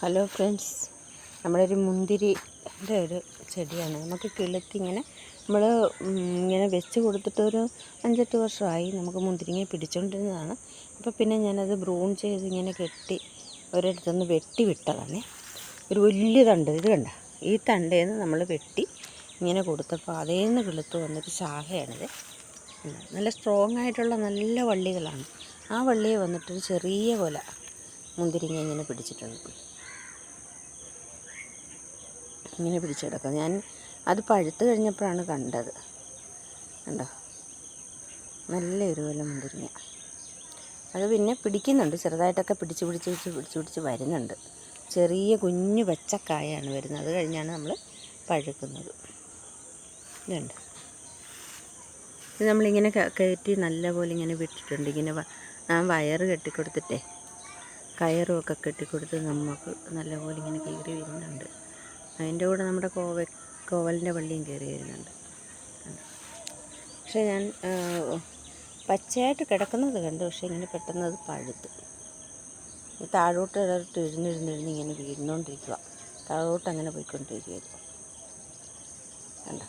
Hello friends, നമ്മളൊരു മുന്തിരിയുടെ ഒരു ചെടിയാണ്. നമുക്ക് കിളുത്തി ഇങ്ങനെ നമ്മൾ ഇങ്ങനെ വെച്ച് കൊടുത്തിട്ടൊരു 5-8 വർഷമായി. നമുക്ക് മുന്തിരിങ്ങ പിടിച്ചുകൊണ്ടിരുന്നതാണ്. അപ്പോൾ പിന്നെ ഞാനത് ബ്രൂൺ ചെയ്ത് ഇങ്ങനെ കെട്ടി ഒരിടത്തുനിന്ന് വെട്ടി വിട്ടതാണ്. ഒരു വലിയ തണ്ട്, ഇത് കണ്ട, ഈ തണ്ടേന്ന് നമ്മൾ വെട്ടി ഇങ്ങനെ കൊടുത്തപ്പോൾ അതേന്ന് കിളുത്ത് വന്നൊരു ശാഖയാണിത്. നല്ല സ്ട്രോങ് ആയിട്ടുള്ള നല്ല വള്ളികളാണ്. ആ വള്ളിയെ വന്നിട്ടൊരു ചെറിയ കൊല മുന്തിരിങ്ങ ഇങ്ങനെ പിടിച്ചിട്ടുണ്ട്. ഇങ്ങനെ പിടിച്ച് കിടക്കാം. ഞാൻ അത് പഴുത്ത് കഴിഞ്ഞപ്പോഴാണ് കണ്ടത്. കണ്ടോ, നല്ല എരിവുള്ള മുന്തിരിങ്ങ. അത് പിന്നെ പിടിക്കുന്നുണ്ട്, ചെറുതായിട്ടൊക്കെ പിടിച്ച് വരുന്നുണ്ട്. ചെറിയ കുഞ്ഞു പച്ചക്കായാണ് വരുന്നത്. അത് കഴിഞ്ഞാണ് നമ്മൾ പഴുക്കുന്നത്. ഇതുണ്ട്, ഇത് നമ്മളിങ്ങനെ കയറ്റി നല്ലപോലെ ഇങ്ങനെ വിട്ടിട്ടുണ്ട്. ഇങ്ങനെ വയറ് കെട്ടിക്കൊടുത്തിട്ടേ, കയറുമൊക്കെ കെട്ടിക്കൊടുത്ത് നമുക്ക് നല്ലപോലെ ഇങ്ങനെ കയറി വരുന്നുണ്ട്. അതിൻ്റെ കൂടെ നമ്മുടെ കോവലിൻ്റെ വള്ളിയും കയറി വരുന്നുണ്ട്. പക്ഷേ ഞാൻ പച്ചയായിട്ട് കിടക്കുന്നത് കണ്ടു. പക്ഷേ ഇങ്ങനെ പെട്ടെന്ന് അത് പഴുത്ത് താഴോട്ട് ഇഴഞ്ഞിഴഞ്ഞ് ഇങ്ങനെ വീഴുന്നോണ്ടിരിക്കുക. താഴോട്ട് അങ്ങനെ പോയിക്കൊണ്ടിരിക്കുകയായിരുന്നു. കണ്ടോ.